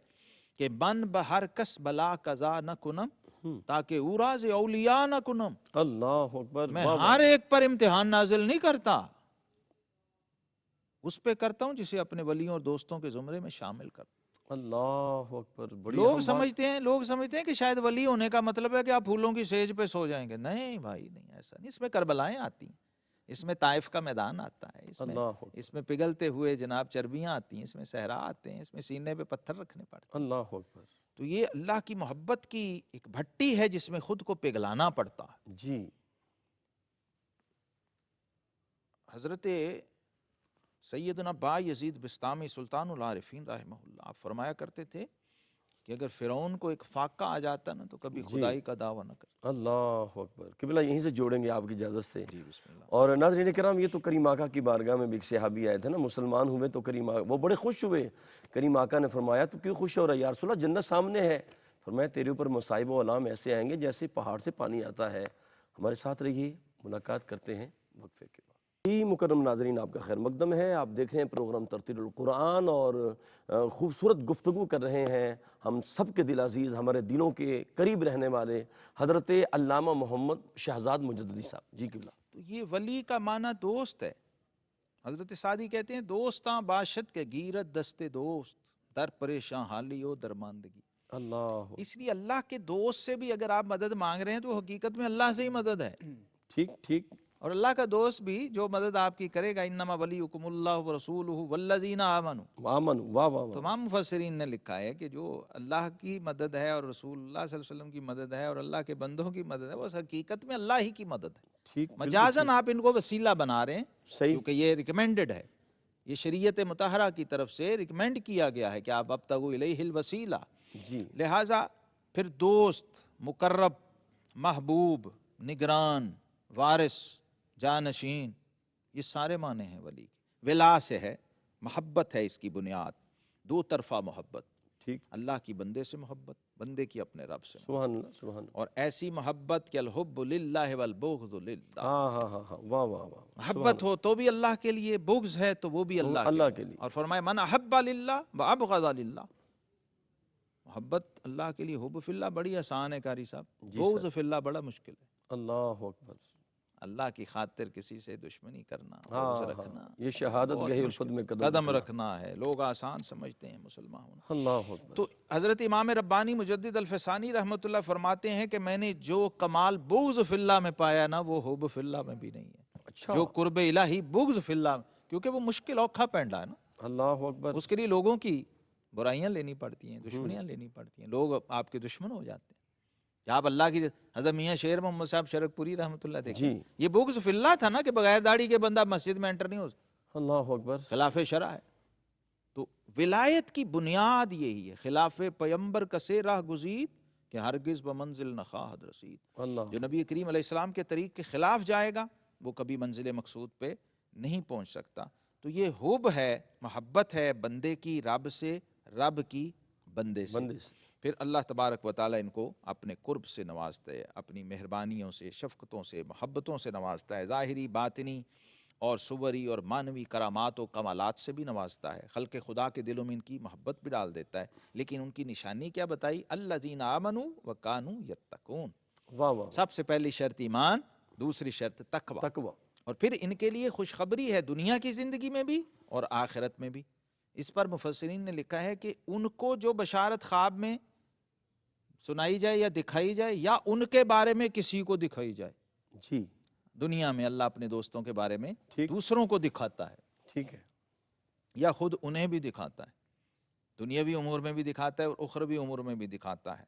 S3: کہ من بہر کس بلا قضا نہ کنم تاکہ اوراز اولیاء نہ کنم،
S1: اللہ اکبر،
S3: میں
S1: واہ واہ،
S3: ہر ایک پر امتحان نازل نہیں کرتا، اس پہ کرتا ہوں جسے اپنے ولیوں اور دوستوں کے زمرے میں شامل کرتا ہوں۔
S1: اللہ اکبر، بڑی
S3: لوگ
S1: اہم بات۔
S3: سمجھتے ہیں کہ شاید ولی ہونے کا مطلب ہے کہ آپ پھولوں کی سیج پہ سو جائیں گے۔ نہیں بھائی، نہیں، ایسا نہیں۔ اس میں کربلائیں آتی ہیں، اس میں طائف کا میدان آتا ہے،
S1: اللہ اکبر،
S3: اس میں پگھلتے ہوئے جناب چربیاں آتی ہیں، اس میں صحرا آتے ہیں، اس میں سینے پہ پتھر رکھنے پڑتے ہیں۔
S1: اللہ اکبر،
S3: تو یہ اللہ کی محبت کی ایک بھٹی ہے جس میں خود کو پگھلانا پڑتا ہے۔
S1: جی،
S3: حضرت سیدنا با یزید بسطامی سلطان العارفین رحمہ اللہ، آپ فرمایا کرتے تھے کہ اگر فرعون کو ایک فاقہ آ جاتا نا تو کبھی
S1: جی،
S3: خدائی کا دعویٰ نہ کرتا۔
S1: اللہ اکبر۔ قبلہ یہیں سے جوڑیں گے آپ کی اجازت سے۔
S3: جی بسم اللہ۔
S1: اور ناظرین کرام، یہ تو کریم آقا کی بارگاہ میں بھی ایک صحابی آئے تھے نا، مسلمان ہوئے تو کریم آقا وہ بڑے خوش ہوئے۔ کریم آقا نے فرمایا تو کیوں خوش ہو رہا ہے یا رسول اللہ، جنت سامنے ہے۔ فرمایا تیرے اوپر مصائب و علام ایسے آئیں گے جیسے پہاڑ سے پانی آتا ہے۔ ہمارے ساتھ رہیے، ملاقات کرتے ہیں وقفے کے بعد۔ جی مکرم ناظرین، آپ کا خیر مقدم ہے۔ آپ دیکھ رہے ہیں پروگرام ترتیل القرآن اور خوبصورت گفتگو کر رہے ہیں ہم سب کے دل عزیز، ہمارے دلوں کے قریب رہنے والے حضرت علامہ محمد شہزاد مجددی صاحب۔ جی قبلہ۔
S3: تو یہ ولی کا معنی دوست ہے۔ حضرت سعدی کہتے ہیں دوستاں باشد کے گیرت دستے دوست، در پریشاں حالی و درماندگی۔
S1: اللہ،
S3: اس لیے اللہ کے دوست سے بھی اگر آپ مدد مانگ رہے ہیں تو حقیقت میں اللہ سے ہی مدد ہے۔
S1: ٹھیک ٹھیک،
S3: اور اللہ کا دوست بھی جو مدد آپ کی کرے گا، انما ولیکم اللہ ورسولہ والذین آمنوا۔
S1: آمن، واہ واہ واہ،
S3: تمام مفسرین نے لکھا ہے کہ جو اللہ کی مدد ہے اور رسول اللہ صلی اللہ علیہ وسلم کی مدد ہے اور اللہ کے بندوں کی مدد ہے، وہ حقیقت میں اللہ ہی کی مدد ہے۔
S1: ٹھیک، بالکل
S3: مجازن آپ ان کو وسیلہ بنا رہے ہیں
S1: صحیح،
S3: کیونکہ یہ ریکمینڈڈ ہے، یہ شریعت مطہرہ کی طرف سے ریکمینڈ کیا گیا ہے کہ آپ ابتغوا الیہ الوسیلہ۔
S1: جی،
S3: لہٰذا پھر دوست، مقرب، محبوب، نگران، وارث، جانشین، یہ سارے معنی ہیں ولی کے۔ ولا سے ہے، محبت ہے اس کی بنیاد، دو طرفہ محبت،
S1: ٹھیک،
S3: اللہ کی بندے سے محبت، بندے کی اپنے رب سے محبت،
S1: سبحان اللہ سبحان اللہ،
S3: اور ایسی محبت کہ الحب للہ والبغض للہ۔
S1: ہاں ہاں ہاں ہاں، واہ واہ واہ،
S3: محبت ہو تو بھی اللہ کے لیے، بغض ہے تو وہ بھی اللہ
S1: کے لیے۔
S3: اور فرمائے من احب للہ وابغض للہ۔ محبت اللہ کے لیے، حب فی اللہ بڑی آسان ہے قاری صاحب،
S1: جی
S3: بغض
S1: سر،
S3: فی اللہ بڑا مشکل ہے۔
S1: اللہ اکبر،
S3: اللہ کی خاطر کسی سے دشمنی کرنا،
S1: ہاں
S3: بغض
S1: ہاں،
S3: رکھنا،
S1: یہ شہادت
S3: بہت
S1: گہی
S3: مشکل
S1: الفت میں
S3: قدم رکھنا ہے۔ لوگ آسان سمجھتے ہیں مسلمان ہونا۔
S1: اللہ اکبر،
S3: تو حضرت امام ربانی مجدد الفسانی رحمۃ اللہ فرماتے ہیں کہ میں نے جو کمال بغض فی اللہ میں پایا نا، وہ حب فی اللہ میں بھی نہیں ہے۔
S1: اچھا،
S3: جو قرب الہی بغض فی اللہ، کیونکہ وہ مشکل اوکھا پینڈا ہے نا،
S1: اللہ اکبر،
S3: اس کے لیے لوگوں کی برائیاں لینی پڑتی ہیں، دشمنیاں لینی پڑتی ہیں، لوگ آپ کے دشمن ہو جاتے ہیں۔ جہاں آپ اللہ کی، حضرت میاں شیر محمد صاحب شرک پوری رحمۃ اللہ دیکھیں،
S1: جی،
S3: یہ بغض فی اللہ تھا نا کہ بغیر داڑھی کے بندہ مسجد میں انٹر نہیں ہو سکتا،
S1: اللہ اکبر،
S3: خلاف شرع ہے۔ تو ولایت کی بنیاد یہی ہے، خلاف پیمبر کسے راہ گزید کہ ہرگز بمنزل نخواہد رسید۔
S1: اللہ،
S3: جو نبی کریم علیہ السلام کے طریق کے خلاف جائے گا وہ کبھی منزل مقصود پہ نہیں پہنچ سکتا۔ تو یہ حب ہے، محبت ہے بندے کی رب سے، رب کی بندے سے۔
S1: بندے سے،
S3: پھر اللہ تبارک و تعالیٰ ان کو اپنے قرب سے نوازتا ہے، اپنی مہربانیوں سے، شفقتوں سے، محبتوں سے نوازتا ہے، ظاہری، باطنی اور صوری اور معنوی کرامات و کمالات سے بھی نوازتا ہے، خلق خدا کے دلوں میں ان کی محبت بھی ڈال دیتا ہے۔ لیکن ان کی نشانی کیا بتائی؟ الذین آمنوا وکانوا یتقون۔
S1: واہ واہ،
S3: سب سے پہلی شرط ایمان، دوسری شرط تقوی،
S1: تقوی،
S3: اور پھر ان کے لیے خوشخبری ہے دنیا کی زندگی میں بھی اور آخرت میں بھی۔ اس پر مفسرین نے لکھا ہے کہ ان کو جو بشارت خواب میں سنائی جائے یا دکھائی جائے، یا ان کے بارے میں کسی کو دکھائی جائے،
S1: جی،
S3: دنیا میں اللہ اپنے دوستوں کے بارے میں
S1: ٹھیک،
S3: دوسروں کو دکھاتا ہے
S1: ٹھیک ہے،
S3: یا خود انہیں بھی دکھاتا ہے، دنیاوی امور میں بھی دکھاتا ہے اور اخروی امور میں بھی دکھاتا ہے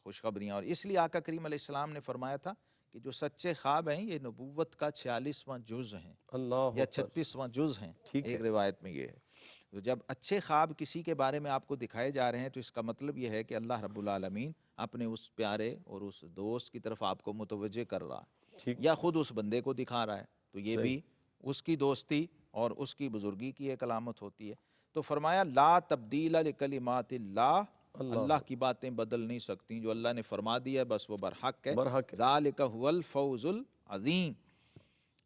S3: خوشخبریاں۔ اور اس لیے آقا کریم علیہ السلام نے فرمایا تھا کہ جو سچے خواب ہیں یہ نبوت کا 46واں جز ہیں
S1: اللہ
S3: یا
S1: اکبر،
S3: 36واں جز ہیں،
S1: ٹھیک ہے،
S3: ایک روایت میں یہ ہے۔ تو جب اچھے خواب کسی کے بارے میں آپ کو دکھائے جا رہے ہیں تو اس کا مطلب یہ ہے کہ اللہ رب العالمین اپنے اس پیارے اور اس دوست کی طرف آپ کو متوجہ کر رہا ہے،
S1: ٹھیک،
S3: یا خود اس بندے کو دکھا رہا ہے، تو یہ
S1: صحیح،
S3: بھی اس کی دوستی اور اس کی بزرگی کی ایک علامت ہوتی ہے۔ تو فرمایا لا تبدیل لکلمات اللہ، اللہ کی باتیں بدل نہیں سکتی، جو اللہ نے فرما دیا ہے بس وہ برحق ہے،
S1: برحق ہے،
S3: ذالک هو الفوز العظیم۔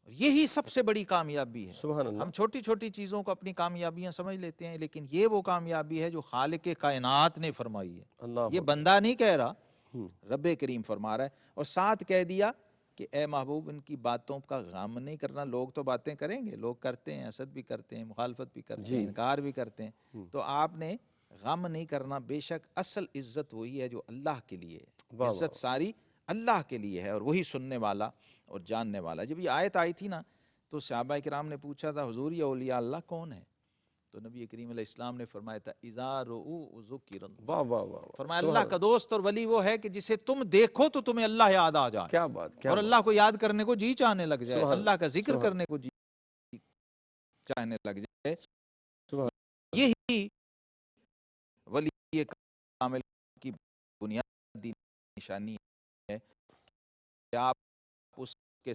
S3: یہی سب سے بڑی کامیابی ہے۔
S1: سبحان اللہ،
S3: ہم چھوٹی چھوٹی چیزوں کو اپنی کامیابیاں سمجھ لیتے ہیں، لیکن یہ وہ کامیابی ہے جو خالق کائنات نے فرمائی ہے،
S1: اللہ
S3: یہ بندہ نہیں کہہ رہا، رب کریم فرما رہا ہے، اور ساتھ کہہ دیا کہ اے محبوب ان کی باتوں کا غم نہیں کرنا. لوگ تو باتیں کریں گے، لوگ کرتے ہیں، حسد بھی کرتے ہیں، مخالفت بھی کرتے ہیں، انکار بھی کرتے ہیں، تو آپ نے غم نہیں کرنا. بے شک اصل عزت وہی ہے جو اللہ کے لیے ہے، عزت ساری اللہ کے لیے ہے، اور وہی سننے والا اور جاننے والا. جب یہ آیت آئی تھی نا تو صحابہ کرام نے پوچھا تھا حضور یہ اولیاء اللہ کون ہے؟ تو نبی کریم علیہ السلام نے فرمایا تھا اذا رؤوا ذکر اللہ.
S1: واہ واہ واہ واہ،
S3: فرمایا اللہ کا دوست اور ولی وہ ہے کہ جسے تم دیکھو تو تمہیں اللہ یاد آ جائے،
S1: کیا بات، کیا
S3: اور
S1: بات،
S3: اللہ کو یاد کرنے کو جی چاہنے لگ جائے،
S1: سبحان
S3: اللہ کا ذکر
S1: سبحان
S3: کرنے کو جی چاہنے لگ جائے.
S1: سبحان.
S3: یہی ولی کامل کی بنیادی نشانی ہے کہ آپ اس کے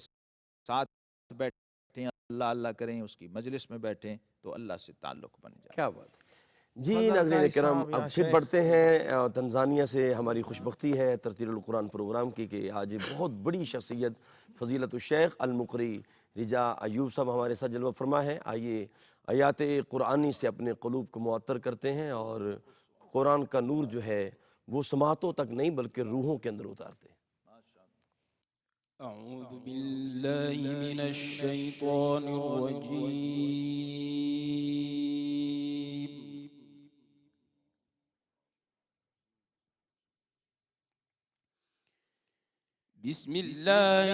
S3: ساتھ بیٹھیں، اللہ اللہ کریں، اس کی مجلس میں بیٹھیں تو اللہ سے تعلق بن جائے.
S1: کیا بات. جی
S3: فضل
S1: ناظرین
S3: قاری
S1: کرام،
S3: صاحب، یا
S1: اب پھر
S3: شیخ.
S1: بڑھتے ہیں. تنزانیہ سے ہماری خوش بختی ہے ترتیل القرآن پروگرام کی کہ آج بہت بڑی شخصیت فضیلت الشیخ المقری رجا ایوب صاحب ہمارے ساتھ جلوہ فرما ہے. آئیے آیات قرآنی سے اپنے قلوب کو معطر کرتے ہیں اور قرآن کا نور جو ہے وہ سماعتوں تک نہیں بلکہ روحوں کے اندر اتارتے ہیں.
S2: أعوذ بالله من الشيطان الرجيم. بسم الله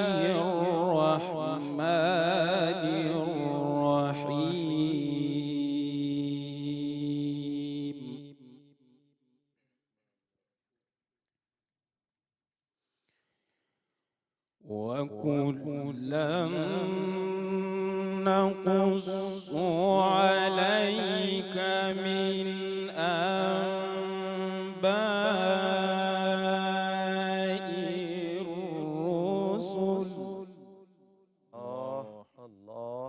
S2: الرحمن الرحيم. وكلا نقص عليك من أنباء الرسل
S1: اللہ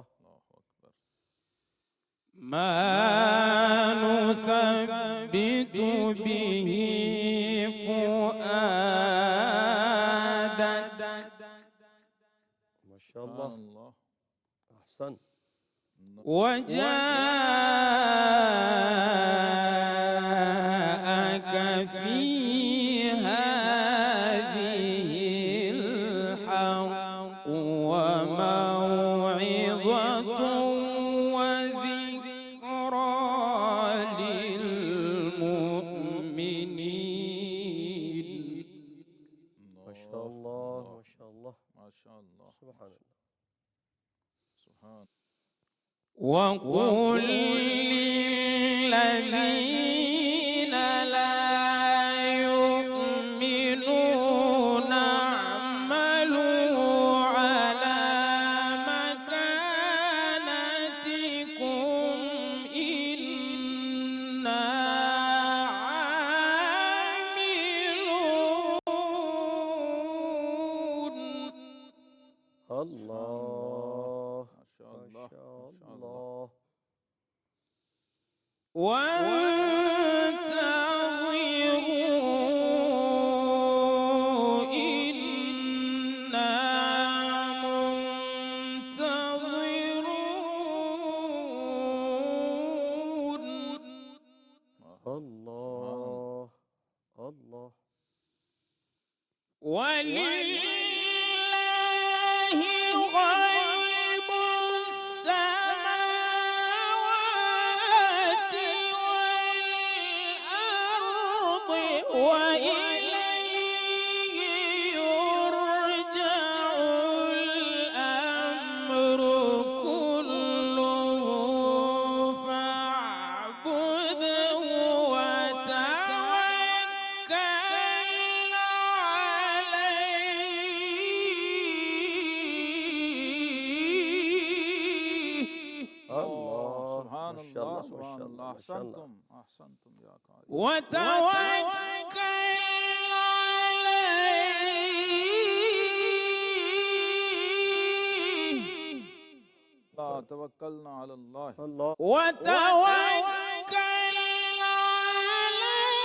S2: ما نثبت به فؤادك
S1: ماشاء اللہ احسن.
S2: وجاءك في هذه الحق وموعظة وذكرى للمؤمنين.
S1: ماشاء اللہ ماشاء اللہ
S3: ماشاء اللہ
S1: سبحان اللہ.
S3: سبحان.
S2: وقل للذين لا يؤمنون اعملوا على مكانتكم إنا عاملون.
S1: اللہ
S3: ماشاء اللہ
S1: ماشاء
S3: ماشاء اللہ.
S1: اللہ.
S2: وانتظروا إنا منتظرون.
S1: اللہ اللہ.
S2: ولله غيب السماوات والأرض وإليه يرجع الأمر كله فاعبده وتوكل عليه.
S1: اللہ
S3: سبحان
S1: ماشاء
S3: اللہ
S1: اللہ
S3: سبحان
S1: ماشاء
S3: اللہ.
S1: اللہ ماشاء اللہ.
S3: احسنتم احسنتم یا قاری.
S2: وتوكل عليه.
S3: لا توکلنا علی اللہ.
S1: اللہ
S2: وتوكل عليه.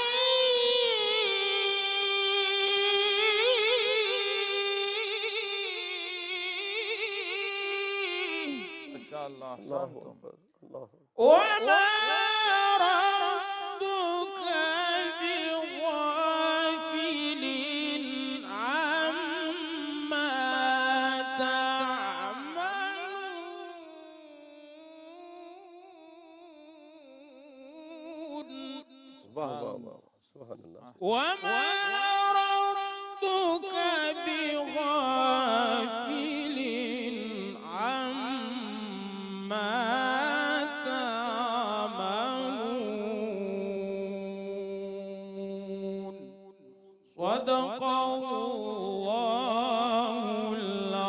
S3: ماشاء اللہ
S1: اللہ
S3: احسنتم.
S1: اکبر اللہ اکبر.
S2: وما ربك بغافل
S1: واہ واہ واہ سبحان اللہ
S2: وما ربك بغافل عما تعملون صدق الله العظيم.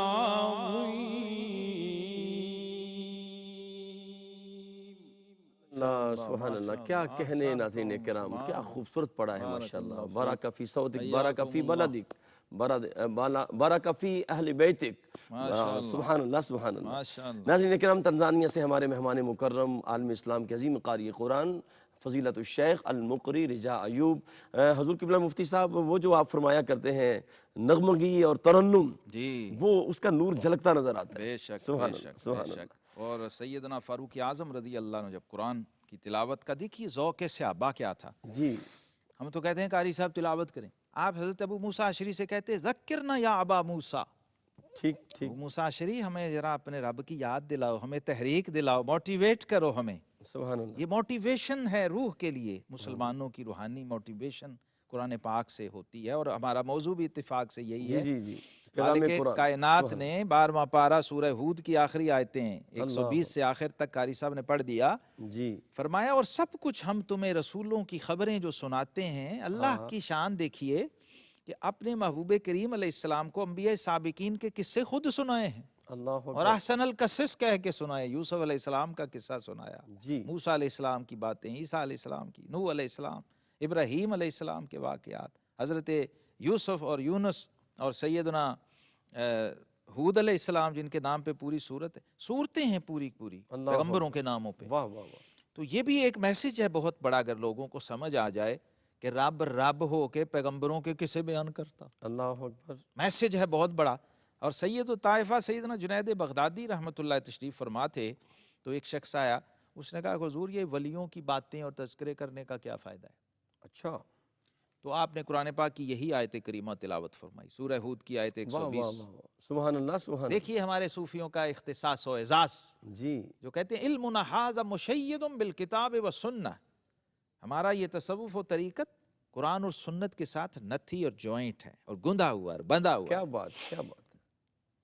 S1: اللہ سبحان اللہ. کیا کہنے ناظرین کرام, کیا خوبصورت پڑھا ہے ماشاءاللہ. بارک فی صوتک, بارک فی بلدک, بارک فی اہل بیتک. سبحان اللہ سبحان اللہ. ناظرین کرام, تنزانیہ سے ہمارے مہمان مکرم عالم اسلام کے عظیم قاری قرآن فضیلت الشیخ المقری رجا ایوب. حضور قبلہ مفتی صاحب, وہ جو آپ فرمایا کرتے ہیں نغمگی اور ترنم, وہ اس کا نور جھلکتا نظر آتا ہے.
S3: بے شک
S1: سبحان
S3: بے
S1: اللہ
S3: شک
S1: سبحان
S3: بے
S1: اللہ.
S3: شک. اور سیدنا فاروق اعظم رضی اللہ عنہ جب قرآن کی تلاوت کا, دیکھیے ذوق صحابہ کیا تھا.
S1: جی
S3: ہم تو کہتے ہیں قاری صاحب تلاوت کریں, آپ حضرت ابو موسیٰ اشعری سے کہتے ہیں ذکرنا یا ابا موسیٰ.
S1: ٹھیک ٹھیک.
S3: ابو موسیٰ اشعری, ہمیں ذرا اپنے رب کی یاد دلاؤ, ہمیں تحریک دلاؤ, موٹیویٹ کرو ہمیں.
S1: سبحان اللہ.
S3: یہ موٹیویشن ہے روح کے لیے, مسلمانوں کی روحانی موٹیویشن قرآن پاک سے ہوتی ہے. اور ہمارا موضوع بھی اتفاق سے یہی
S1: جی
S3: ہے.
S1: جی جی. کلام
S3: مالک
S1: قرآن.
S3: کائنات نے 12واں پارہ سورہ ہود کی آخری آیتیں 120 سے آخر تک قاری صاحب نے پڑھ دیا.
S1: جی
S3: فرمایا اور سب کچھ ہم تمہیں رسولوں کی خبریں جو سناتے ہیں, اللہ کی شان دیکھیے کہ اپنے محبوب کریم علیہ السلام کو انبیاء سابقین کے قصے خود سنائے ہیں,
S1: اللہ
S3: اور
S1: اکبر.
S3: احسن القصص کہہ کے سنائے. یوسف علیہ السلام کا قصہ سنایا,
S1: جی
S3: موسیٰ علیہ السلام کی باتیں, عیسیٰ علیہ السلام کی, نوح علیہ السلام, ابراہیم علیہ السلام کے واقعات, حضرت یوسف اور یونس اور سیدنا ہود علیہ السلام جن کے نام پہ پوری صورت ہے, صورتیں ہیں پوری پوری
S1: اللہ
S3: پیغمبروں کے ناموں پہ.
S1: واہ واہ واہ.
S3: تو یہ بھی ایک میسج ہے بہت بڑا, اگر لوگوں کو سمجھ آ جائے کہ رب رب ہو کے پیغمبروں کے قصے بیان کرتا,
S1: اللہ اکبر.
S3: میسج ہے بہت بڑا. اور سید الطائفہ سیدنا جنید بغدادی رحمۃ اللہ تشریف فرما تھے, تو ایک شخص آیا, اس نے کہا حضور یہ ولیوں کی باتیں اور تذکرے کرنے کا کیا فائدہ ہے؟
S1: اچھا.
S3: تو آپ نے قرآن پاک کی یہی آیت کریمہ تلاوت فرمائی, سورہ ہود کی آیت
S1: واہ واہ
S3: 120.
S1: واہ. سبحان اللہ سبحان اللہ.
S3: دیکھیے ہمارے صوفیوں کا اختصاص و اعزاز,
S1: جی
S3: جو کہتے ہیں علمنا ھذا مشید بالکتاب والسنہ, ہمارا یہ تصوف و طریقت قرآن اور سنت کے ساتھ نتھی اور جوائنٹ ہے, اور گندھا ہوا ہے, بندھا ہوا
S1: کیا
S3: ہے.
S1: بات کیا بات.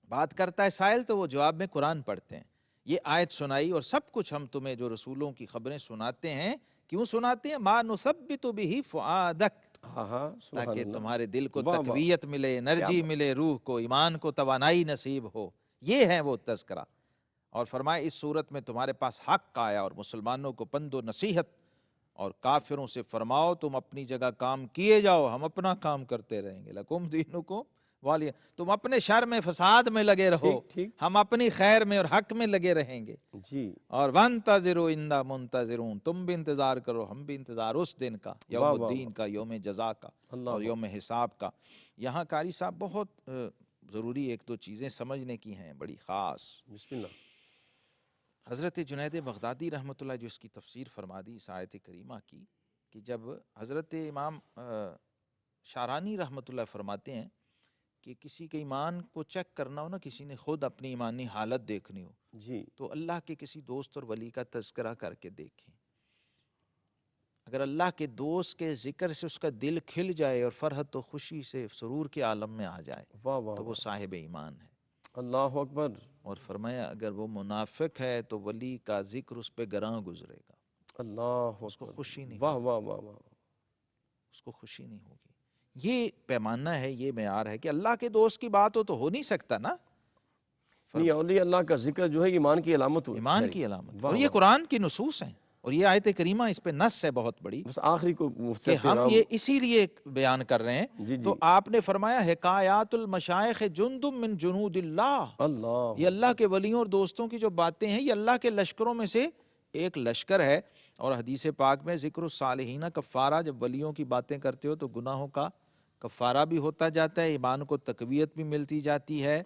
S3: بات کرتا ہے سائل تو وہ جواب میں قرآن پڑھتے ہیں. یہ آیت سنائی, اور سب کچھ ہم تمہیں جو رسولوں کی خبریں سناتے ہیں. کیوں سناتے ہیں؟ ما نثبت بہ فؤادک,
S1: ہاں ہاں سبحان
S3: تاکہ
S1: اللہ.
S3: تمہارے دل کو
S1: واہ واہ.
S3: تقویت ملے, انرجی ملے, روح کو, ایمان کو توانائی نصیب ہو. یہ ہے وہ تذکرہ. اور فرمائے اس صورت میں تمہارے پاس حق آیا, اور مسلمانوں کو پند و نصیحت, اور کافروں سے فرماؤ تم اپنی جگہ کام کیے جاؤ, ہم اپنا کام کرتے رہیں گے. لکم دینکم والی, تم اپنے شر میں فساد میں لگے رہو,
S1: ٹھیک ٹھیک.
S3: ہم اپنی خیر میں اور حق میں لگے رہیں گے.
S1: جی
S3: اور وانتظروا انا منتظرون, تم بھی انتظار کرو, ہم بھی انتظار اس دن کا,
S1: واہ
S3: یوم
S1: واہ
S3: الدین کا, یوم جزا کا,
S1: اللہ
S3: اور یوم حساب کا. یہاں قاری صاحب بہت ضروری ایک دو چیزیں سمجھنے کی ہیں بڑی خاص.
S1: بسم اللہ.
S3: حضرت جنید بغدادی رحمۃ اللہ جو اس کی تفسیر فرما دی اس آیت کریمہ کی, کہ جب حضرت امام شارانی رحمۃ اللہ فرماتے ہیں کہ کسی کے ایمان کو چیک کرنا ہو نا, کسی نے خود اپنی ایمانی حالت دیکھنی ہو,
S1: جی
S3: تو اللہ کے کسی دوست اور ولی کا تذکرہ کر کے دیکھیں. اگر اللہ کے دوست کے ذکر سے اس کا دل کھل جائے اور فرحت و خوشی سے سرور کے عالم میں آ جائے,
S1: واہ واہ
S3: تو وہ
S1: واہ.
S3: صاحب ایمان ہے.
S1: اللہ اکبر.
S3: اور فرمایا اگر وہ منافق ہے تو ولی کا ذکر اس پہ گراں گزرے گا,
S1: اللہ
S3: اس کو
S1: اکبر.
S3: خوشی نہیں
S1: واہ
S3: ہوگی,
S1: واہ واہ واہ.
S3: اس کو خوشی نہیں ہوگی. یہ پیمانہ ہے, یہ معیار ہے کہ اللہ کے دوست کی بات ہو نہیں سکتا نا.
S1: نہیں, اولیاء اللہ کا ذکر جو ہے ایمان کی علامت ہوئی.
S3: ایمان کی علامت,
S1: واہ
S3: اور یہ
S1: واہ.
S3: قرآن کی نصوص ہیں, اور یہ آیت کریمہ اس پہ نص ہے بہت بڑی,
S1: بس آخری کو مفتی
S3: کہ ہم
S1: پیغام.
S3: یہ اسی لیے بیان کر رہے ہیں.
S1: جی جی.
S3: تو آپ نے فرمایا حکایات المشائخ جند من جنود اللہ,
S1: اللہ
S3: یہ اللہ کے ولیوں اور دوستوں کی جو باتیں ہیں یہ اللہ کے لشکروں میں سے ایک لشکر ہے. اور حدیث پاک میں ذکر الصالحین کفارہ, جب ولیوں کی باتیں کرتے ہو تو گناہوں کا کفارہ بھی ہوتا جاتا ہے, ایمان کو تقویت بھی ملتی جاتی ہے,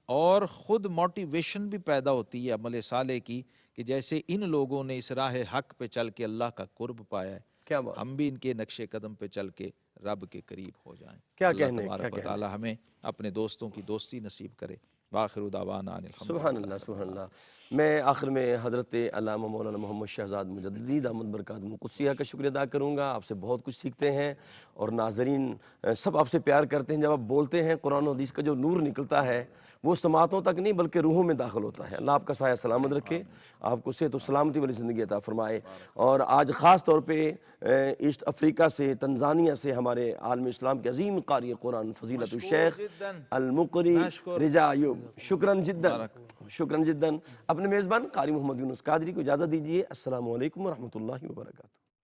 S3: اور خود موٹیویشن بھی پیدا ہوتی ہے عمل صالح کی, کہ جیسے ان لوگوں نے اس راہ حق پہ چل کے اللہ کا قرب پایا ہے,
S1: کیا بات.
S3: ہم بھی ان کے نقش قدم پہ چل کے رب کے قریب ہو جائیں.
S1: کیا
S3: اللہ
S1: کہنے,
S3: تبارک
S1: کیا
S3: و تعالی ہمیں اپنے دوستوں کی دوستی نصیب کرے. وآخر دعوانا ان الحمد
S1: سبحان اللہ سبحان اللہ۔ میں آخر میں حضرت علامہ مولانا محمد شہزاد مجددی دامت برکاتہم القدسیہ کا شکریہ ادا کروں گا۔ آپ سے بہت کچھ سیکھتے ہیں، اور ناظرین سب آپ سے پیار کرتے ہیں۔ جب آپ بولتے ہیں قرآن و حدیث کا جو نور نکلتا ہے وہ سماعتوں تک نہیں بلکہ روحوں میں داخل ہوتا ہے۔ اللہ آپ کا سایہ سلامت رکھے، آپ کو صحت و سلامتی والی زندگی عطا فرمائے۔ اور آج خاص طور پہ ایسٹ افریقہ سے، تنزانیہ سے ہمارے عالم اسلام کے عظیم قاری قرآن فضیلت الشیخ المقری رجا ایوب، شکراً جداً شکراً جداً، اپنے میزبان قاری محمد یونس قادری کو اجازت دیجیے۔ السلام علیکم ورحمۃ اللہ وبرکاتہ۔